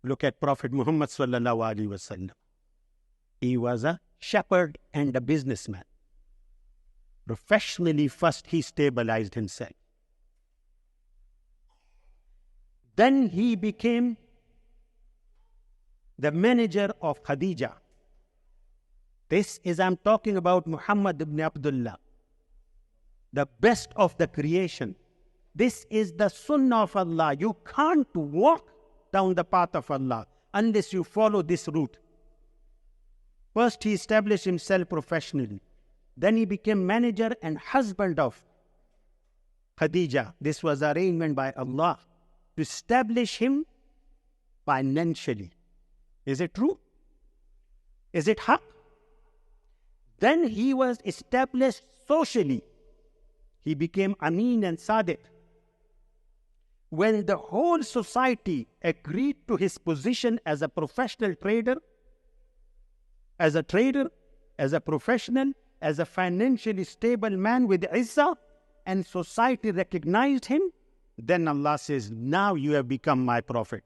Look at Prophet Muhammad sallallahu alaihi wasallam. He was a shepherd and a businessman. Professionally, first he stabilized himself. Then he became the manager of Khadija. I'm talking about Muhammad ibn Abdullah, the best of the creation. This is the sunnah of Allah. You can't walk down the path of Allah unless you follow this route. First, he established himself professionally. Then he became manager and husband of Khadija. This was arrangement by Allah to establish him financially. Is it true? Is it haq? Then he was established socially. He became Amin and Sadiq. When the whole society agreed to his position as a professional trader, as a professional, as a financially stable man with izzah, and society recognized him, then Allah says, now you have become my prophet.